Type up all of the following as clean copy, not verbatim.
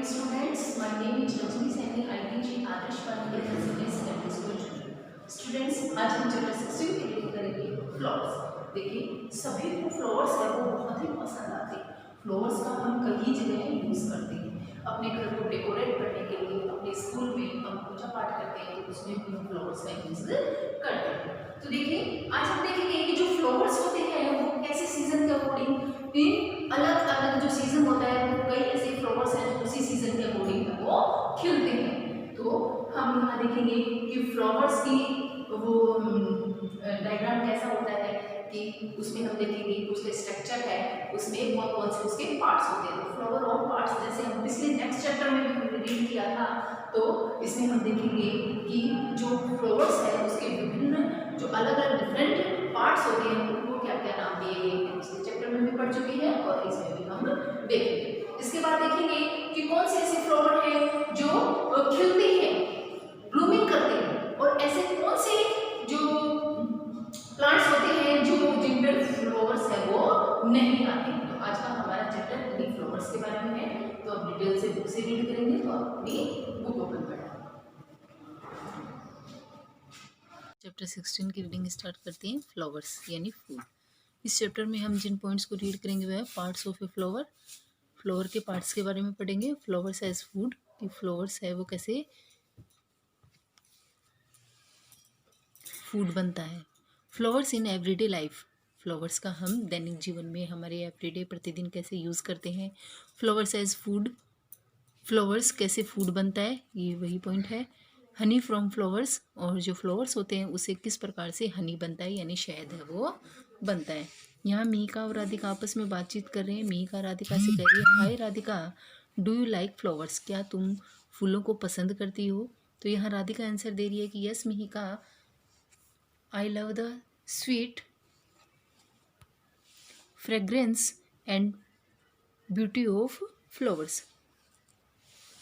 morning students, my name is Rajni Saini, I teach in Adarsh Parikh Senior Secondary School. Students, आज हम chapter 16 की reading करेंगे flowers. देखिए सभी को फ्लावर्स है वो बहुत ही पसंद आते हैं। फ्लावर्स का हम कई जगह यूज़ करते हैं, अपने घर को डेकोरेट करने के लिए, अपने स्कूल में हम पूजा पाठ करते हैं तो उसमें भी हम फ्लावर्स का यूज़ करते हैं। तो देखिए आज हम देखेंगे कि जो फ्लावर्स होते हैं वो कैसे सीजन के अकॉर्डिंग अलग अलग जो सीजन होता है वो कई ऐसे फ्लावर्स हैं जो उसी सीजन के अकॉर्डिंग वो खिलते हैं। तो हम यहाँ देखेंगे कि फ्लावर्स की वो डायग्राम कैसा होता है कि उसमें हम देखेंगे उसका स्ट्रक्चर है, उसमें कौन कौन से उसके पार्ट्स होते हैं। तो फ्लावर ऑफ पार्ट्स जैसे हम पिछले नेक्स्ट चैप्टर में भी हमने रीड किया था, तो इसमें हम देखेंगे कि जो फ्लावर्स है उसके विभिन्न जो अलग अलग डिफरेंट पार्ट्स होते हैं उनको क्या क्या नाम दिए गए हैं, पिछले चैप्टर में भी पढ़ चुके हैं और इसमें भी हम देखेंगे। इसके बाद देखेंगे कि कौन से ऐसे फ्लावर हैं जो खिलते हैं, ब्लूमिंग करते हैं, और ऐसे कौन से जो प्लांट्स होते हैं जो जिन पर फ्लावर्स है वो नहीं आते हैं। तो आज का हमारा चैप्टर इन्हीं फ्लावर्स के बारे में है, तो अब डिटेल से बुक से रीड करेंगे। तो अपनी बुक ओपन करें। चैप्टर 16 की रीडिंग स्टार्ट करते हैं। फ्लावर्स यानी फूल। इस चैप्टर में हम जिन पॉइंट्स को रीड करेंगे वह है parts of a flower, flower के पार्ट्स के बारे में पढ़ेंगे। फ्लावर्स एज फूड, कि फ्लावर्स है वो कैसे फूड बनता है। Flowers in everyday life, flowers का हम दैनिक जीवन में हमारे एवरीडे प्रतिदिन कैसे यूज़ करते हैं। फ्लावर्स एज फूड, फ्लावर्स कैसे फूड बनता है, ये वही पॉइंट है। हनी फ्रॉम फ्लावर्स, और जो फ्लावर्स होते हैं उससे किस प्रकार से हनी बनता है यानी शहद है वो बनता है। यहाँ मीका और राधिका आपस में बातचीत कर रहे हैं। मीका राधिका से कह रही है, hi Radhika, do you like flowers, क्या तुम फूलों को पसंद करती हो। तो यहाँ राधिका आंसर दे रही है कि yes Mihika, I love the sweet fragrance and beauty of flowers.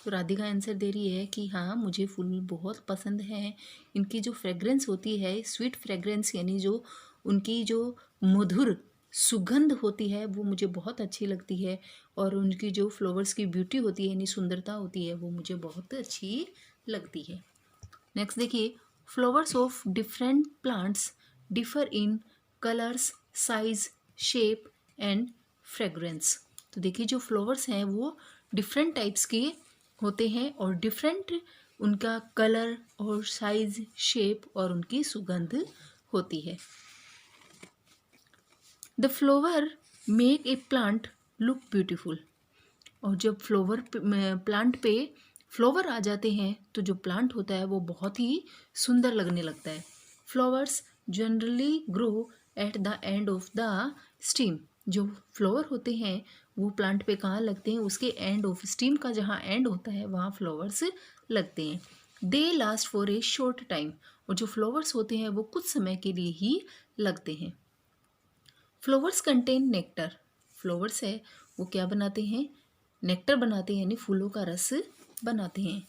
तो राधिका आंसर दे रही है कि हाँ मुझे फूल बहुत पसंद हैं, इनकी जो फ्रेग्रेंस होती है, स्वीट फ्रेग्रेंस यानी जो उनकी जो मधुर सुगंध होती है वो मुझे बहुत अच्छी लगती है, और उनकी जो फ्लावर्स की ब्यूटी होती है यानी सुंदरता होती है वो मुझे बहुत अच्छी लगती है। नेक्स्ट देखिए, flowers of different plants differ in colours, size, shape and fragrance. तो देखिए जो फ्लावर्स हैं वो डिफरेंट टाइप्स के होते हैं और डिफरेंट उनका कलर और साइज, शेप और उनकी सुगंध होती है। The flower make a plant look beautiful, और जब फ्लावर प्लांट पे फ्लावर आ जाते हैं तो जो प्लांट होता है वो बहुत ही सुंदर लगने लगता है। Flowers generally grow at the end of the steam, जो फ्लावर होते हैं वो प्लांट पे कहाँ लगते हैं, उसके एंड ऑफ स्टीम का जहाँ एंड होता है वहाँ फ्लावर्स लगते हैं। They last for a short time, और जो फ्लावर्स होते हैं वो कुछ समय के लिए ही लगते हैं। फ्लावर्स कंटेन नेक्टर, फ्लावर्स है वो क्या बनाते हैं, नेक्टर बनाते हैं यानी फूलों का रस बनाते हैं,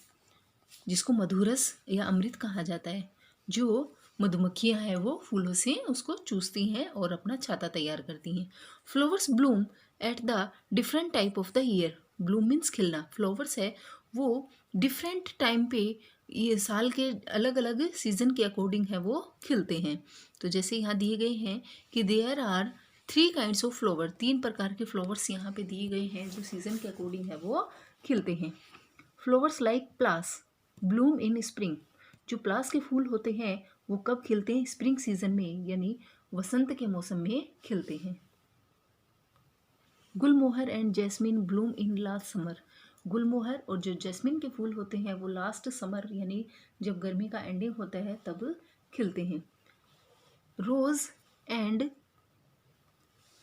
जिसको मधुरस या अमृत कहा जाता है। जो मधुमक्खियां हैं वो फूलों से उसको चूसती हैं और अपना छाता तैयार करती हैं। Flowers Bloom at the different type of the year, Bloom means खिलना। फ्लावर्स है वो डिफरेंट टाइम पे, ये साल के अलग अलग सीजन के अकॉर्डिंग है वो खिलते हैं। तो जैसे यहाँ दिए गए हैं कि there are 3 kinds of flower, 3 प्रकार के फ्लावर्स यहाँ पे दिए गए हैं जो सीजन के अकॉर्डिंग है वो खिलते हैं। फ्लावर्स लाइक प्लास ब्लूम इन स्प्रिंग, जो प्लास के फूल होते हैं वो कब खिलते हैं, स्प्रिंग सीजन में यानी वसंत के मौसम में खिलते हैं। Gulmohar and jasmine bloom in last summer, गुलमोहर और जो जैस्मिन के फूल होते हैं वो लास्ट समर यानी जब गर्मी का एंडिंग होता है तब खिलते हैं। रोज एंड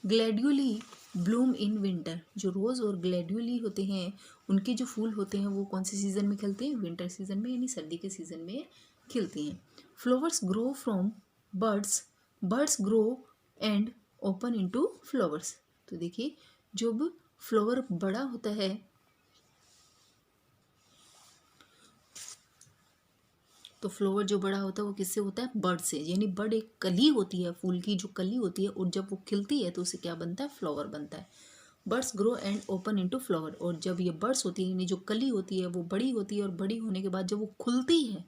ग्लैड्यूली ब्लूम इन विंटर, जो रोज़ और ग्लैड्यूली होते हैं उनके जो फूल होते हैं वो कौन से सीज़न में खिलते हैं, विंटर सीजन में यानी सर्दी के सीज़न में खिलते हैं। Flowers grow from birds, birds grow and open into flowers. तो देखिए जब फ्लावर बड़ा होता है तो फ्लावर जो बड़ा होता है वो किससे होता है, बर्ड से, यानी बर्ड एक कली होती है, फूल की जो कली होती है, और जब वो खिलती है तो उसे क्या बनता है, फ्लावर बनता है। Birds grow and open into flower, और जब ये बर्ड्स होती है यानी जो कली होती है वो बड़ी होती है, और बड़ी होने के बाद जब वो खुलती है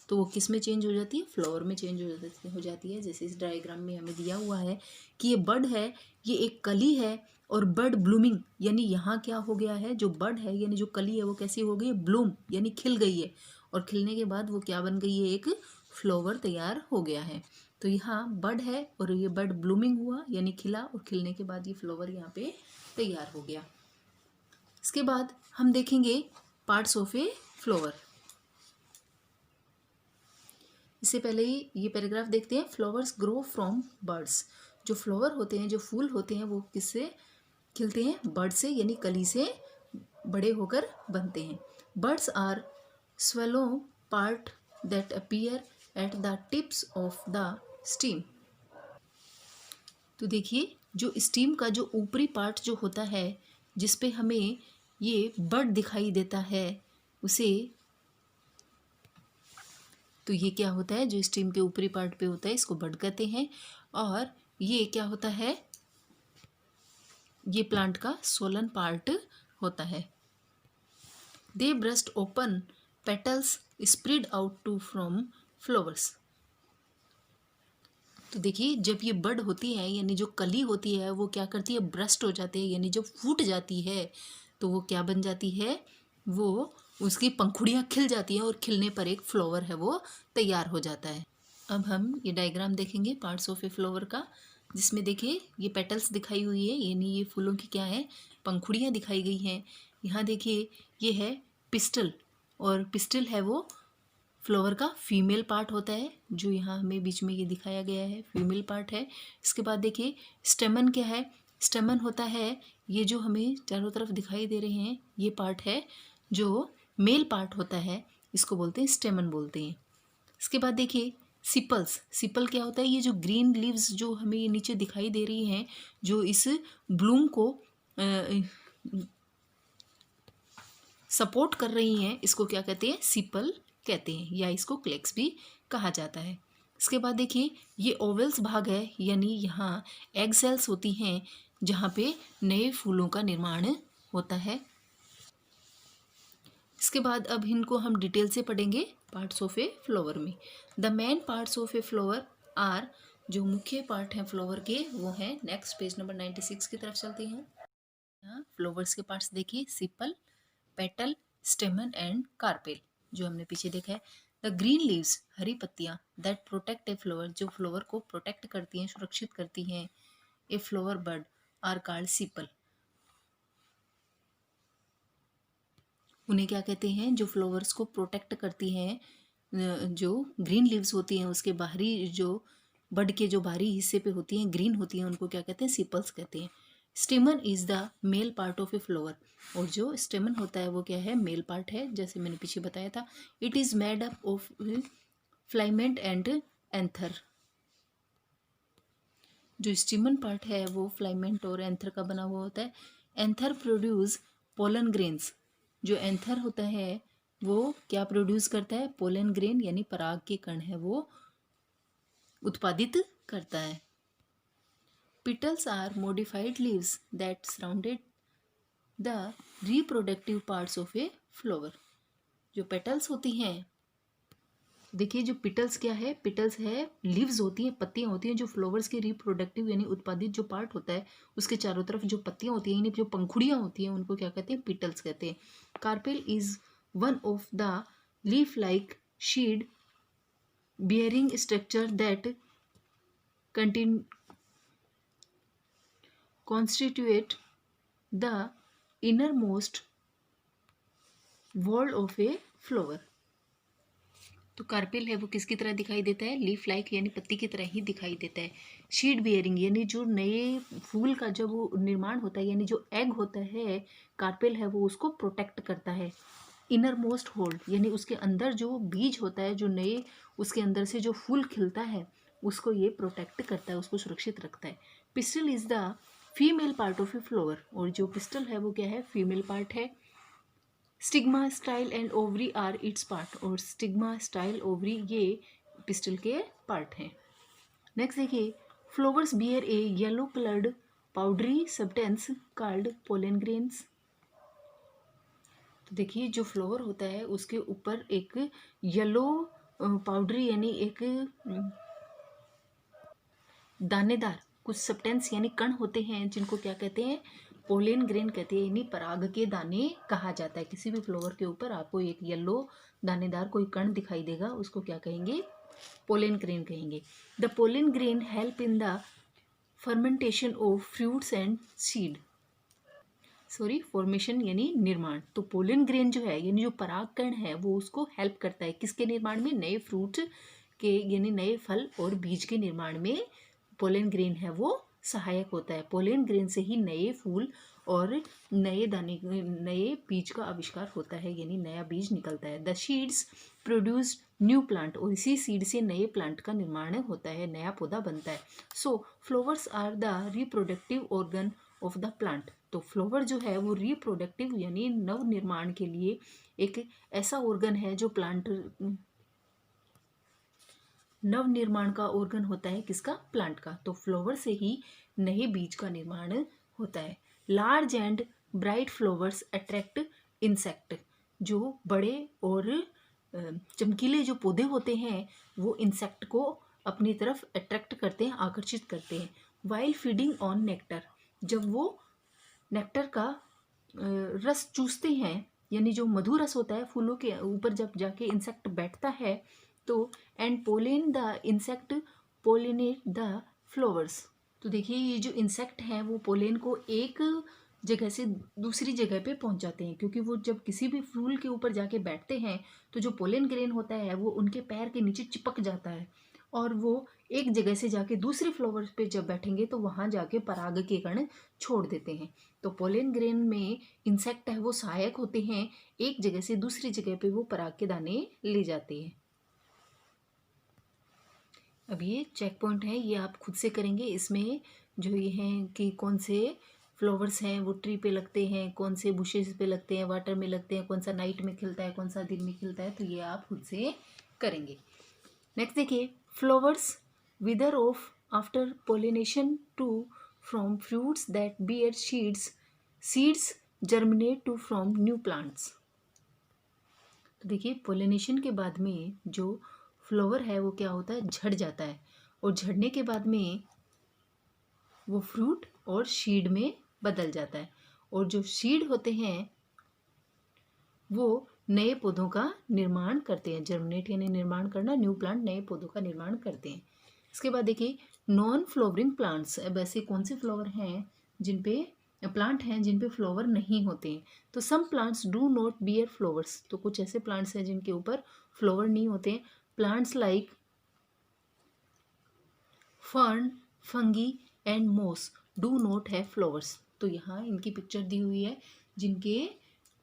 तो वो किस में चेंज हो जाती है, फ्लावर में चेंज हो जाती है। जैसे इस डायग्राम में हमें दिया हुआ है कि ये बर्ड है, ये एक कली है, और बर्ड ब्लूमिंग यानी यहाँ क्या हो गया है, जो बर्ड है यानी जो कली है वो कैसी हो गई है, ब्लूम यानी खिल गई है, और खिलने के बाद वो क्या बन गई है, एक फ्लावर तैयार हो गया है। तो यहाँ बर्ड है और ये बर्ड ब्लूमिंग हुआ यानी खिला, और खिलने के बाद ये फ्लावर यहाँ पे तैयार हो गया। इसके बाद हम देखेंगे पार्ट्स ऑफ ए फ्लावर। इससे पहले ही ये पैराग्राफ देखते हैं। फ्लावर्स ग्रो फ्रॉम बर्ड्स, जो फ्लावर होते हैं, जो फूल होते हैं, वो किससे खिलते हैं, बर्ड से यानी कली से बड़े होकर बनते हैं। Birds are swollen part that appear at the tips of the stem. तो देखिए जो स्टीम का जो ऊपरी पार्ट जो होता है जिस पे हमें ये बर्ड दिखाई देता है उसे, तो ये क्या होता है, जो स्टीम के ऊपरी पार्ट पे होता है इसको बर्ड कहते हैं। और ये क्या होता है, ये प्लांट का सोलन पार्ट होता है। They burst open petals spread out to from flowers. तो देखिए जब ये बर्ड होती है यानी जो कली होती है वो क्या करती है, ब्रस्ट हो जाती है, यानी जब फूट जाती है तो वो क्या बन जाती है, वो उसकी पंखुड़ियाँ खिल जाती हैं, और खिलने पर एक फ्लावर है वो तैयार हो जाता है। अब हम ये डायग्राम देखेंगे पार्ट्स ऑफ ए फ्लावर का, जिसमें देखिए ये पेटल्स दिखाई हुई है यानी ये फूलों की क्या है, पंखुड़ियाँ दिखाई गई हैं। यहाँ देखिए ये है पिस्टल, और पिस्टल है वो फ्लावर का फीमेल पार्ट होता है, जो यहाँ हमें बीच में ये दिखाया गया है फीमेल पार्ट है। इसके बाद देखिए स्टेमन क्या है, स्टेमन होता है ये जो हमें चारों तरफ दिखाई दे रहे हैं, ये पार्ट है जो मेल पार्ट होता है, इसको बोलते हैं स्टेमन बोलते हैं। इसके बाद देखिए सिपल्स, सिपल क्या होता है, ये जो ग्रीन लीव्स जो हमें ये नीचे दिखाई दे रही हैं जो इस ब्लूम को सपोर्ट कर रही हैं, इसको क्या कहते हैं, सिपल कहते हैं, या इसको क्लेक्स भी कहा जाता है। इसके बाद देखिए ये ओवल्स भाग है, यानी यहाँ एग सेल्स होती हैं जहाँ पे नए फूलों का निर्माण होता है। इसके बाद अब इनको हम डिटेल से पढ़ेंगे पार्ट्स ऑफ ए फ्लावर में। The main parts of a flower are, जो मुख्य पार्ट हैं फ्लावर के वो हैं, नेक्स्ट पेज नंबर 96 की तरफ चलते हैं। यहाँ फ्लावर्स के पार्ट्स देखिए, सिपल, पेटल, स्टेमन एंड कार्पेल, जो हमने पीछे देखा है। द ग्रीन लीव्स, हरी पत्तियाँ, दैट प्रोटेक्ट ए फ्लावर, जो फ्लावर को प्रोटेक्ट करती हैं, सुरक्षित करती हैं। A flower bud are called sepal, उन्हें क्या कहते हैं, जो फ्लावर्स को प्रोटेक्ट करती हैं, जो ग्रीन लीव्स होती हैं उसके बाहरी जो बड के जो बाहरी हिस्से पे होती हैं ग्रीन होती हैं, उनको क्या कहते हैं, सिपल्स कहते हैं। स्टेमन is the male part of a flower, और जो स्टेमन होता है वो क्या है, मेल पार्ट है, जैसे मैंने पीछे बताया था। It is made up of filament and anther, जो स्टेमन पार्ट है वो फ्लाइमेंट और एंथर का बना हुआ होता है। एंथर प्रोड्यूस पोलन ग्रेन्स, जो एंथर होता है वो क्या प्रोड्यूस करता है, पोलन ग्रेन यानी पराग के कण है वो उत्पादित करता है। Petals are modified leaves that surrounded the reproductive parts of a flower, जो पेटल्स होती हैं, देखिए जो पिटल्स क्या है, पिटल्स है लीव्स होती हैं, पत्तियां होती हैं, जो फ्लावर्स के रिप्रोडक्टिव यानी उत्पादित जो पार्ट होता है उसके चारों तरफ जो पत्तियां होती हैं यानी जो पंखुड़ियां होती हैं उनको क्या कहते हैं, पिटल्स कहते हैं। Carpel is one of the leaf like शीड bearing structure that constitute the innermost wall of a flower। तो कार्पेल है वो किसकी तरह दिखाई देता है, लीफ लाइक यानी पत्ती की तरह ही दिखाई देता है। शीड बियरिंग यानी जो नए फूल का जब वो निर्माण होता है यानी जो एग होता है, कार्पेल है वो उसको प्रोटेक्ट करता है। इनर मोस्ट होल्ड यानी उसके अंदर जो बीज होता है, जो नए उसके अंदर से जो फूल खिलता है उसको ये प्रोटेक्ट करता है, उसको सुरक्षित रखता है। Pistil is the female part of a flower, और जो पिस्टल है वो क्या है, फीमेल पार्ट है। Stigma, style and ovary are its part, और स्टिग्मा, स्टाइल, ओवरी ये पिस्टल के पार्ट हैं। नेक्स्ट देखिए flowers bear a yellow coloured powdery substance called pollen grains. तो देखिए जो फ्लावर होता है उसके ऊपर एक येलो पाउडरी यानी एक दानेदार कुछ सब्सटेंस यानी कण होते हैं जिनको क्या कहते हैं, पोलन ग्रेन कहते हैं, यानी पराग के दाने कहा जाता है। किसी भी फ्लावर के ऊपर आपको एक येलो दानेदार कोई कण दिखाई देगा, उसको क्या कहेंगे, पोलन ग्रेन कहेंगे। The pollen grain help in the fermentation of fruits and seed, formation यानी निर्माण। तो पोलन ग्रेन जो है यानी जो पराग कण है वो उसको हेल्प करता है किसके निर्माण में, नए फ्रूट के यानी नए फल और बीज के निर्माण में पोलन ग्रेन है वो सहायक होता है। पोलन ग्रेन से ही नए फूल और नए दाने नए बीज का आविष्कार होता है, यानी नया बीज निकलता है। The seeds produce new plant, और इसी सीड से नए प्लांट का निर्माण होता है, नया पौधा बनता है। So flowers are the reproductive organ of the plant. तो फ्लावर जो है वो रिप्रोडक्टिव यानी नव निर्माण के लिए एक ऐसा ऑर्गन है जो प्लांट नव निर्माण का ऑर्गन होता है, किसका, प्लांट का। तो फ्लावर से ही नए बीज का निर्माण होता है। Large and bright flowers attract insect, जो बड़े और चमकीले जो पौधे होते हैं वो इंसेक्ट को अपनी तरफ अट्रैक्ट करते हैं, आकर्षित करते हैं। वाइल फीडिंग ऑन नेक्टर, जब वो नेक्टर का रस चूसते हैं यानी जो मधु रस होता है फूलों के ऊपर जब जाके इंसेक्ट बैठता है तो and pollen the insect pollinate the flowers. तो देखिए ये जो इंसेक्ट हैं वो पोलेन को एक जगह से दूसरी जगह पे पहुंच जाते हैं, क्योंकि वो जब किसी भी फूल के ऊपर जाके बैठते हैं तो जो पोलन ग्रेन होता है वो उनके पैर के नीचे चिपक जाता है और वो एक जगह से जाके दूसरे फ्लावर पे जब बैठेंगे तो वहाँ जाके पराग के कण छोड़ देते हैं। तो पोलन ग्रेन में इंसेक्ट है वो सहायक होते हैं, एक जगह से दूसरी जगह पे वो पराग के दाने ले जाते हैं। अब ये चेक पॉइंट है, ये आप खुद से करेंगे। इसमें जो ये हैं कि कौन से फ्लावर्स हैं वो ट्री पे लगते हैं, कौन से बुशेस पे लगते हैं, वाटर में लगते हैं, कौन सा नाइट में खिलता है, कौन सा दिन में खिलता है, तो ये आप खुद से करेंगे। नेक्स्ट देखिए, flowers wither off after pollination to from fruits that bear seeds germinate to from new plants. तो देखिए पोलिनेशन के बाद में जो फ्लावर है वो क्या होता है, झड़ जाता है, और झड़ने के बाद में वो फ्रूट और सीड में बदल जाता है, और जो सीड होते हैं वो नए पौधों का निर्माण करते हैं। जर्मिनेट यानी निर्माण करना, न्यू प्लांट नए पौधों का निर्माण करते हैं। इसके बाद देखिए नॉन फ्लावरिंग प्लांट्स। अब ऐसे कौन से फ्लावर हैं जिन पे प्लांट हैं जिन पे फ्लावर नहीं होते हैं, तो some plants do not bear flowers. तो कुछ ऐसे प्लांट्स हैं जिनके ऊपर फ्लावर नहीं होते हैं। Plants like fern, fungi and मोस डू नॉट हैव फ्लावर्स। तो यहाँ इनकी पिक्चर दी हुई है जिनके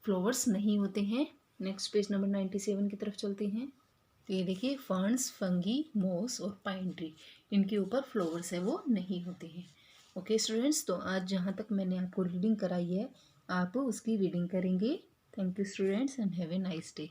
फ्लावर्स नहीं होते हैं। नेक्स्ट पेज नंबर 97 की तरफ चलते हैं। तो ये देखिए फर्न्स, फंगी, मोस और पाइन ट्री, इनके ऊपर फ्लावर्स है वो नहीं होते हैं। ओके स्टूडेंट्स, तो आज जहाँ तक मैंने आपको रीडिंग कराई है आप उसकी रीडिंग करेंगे। Thank you students and have a nice day.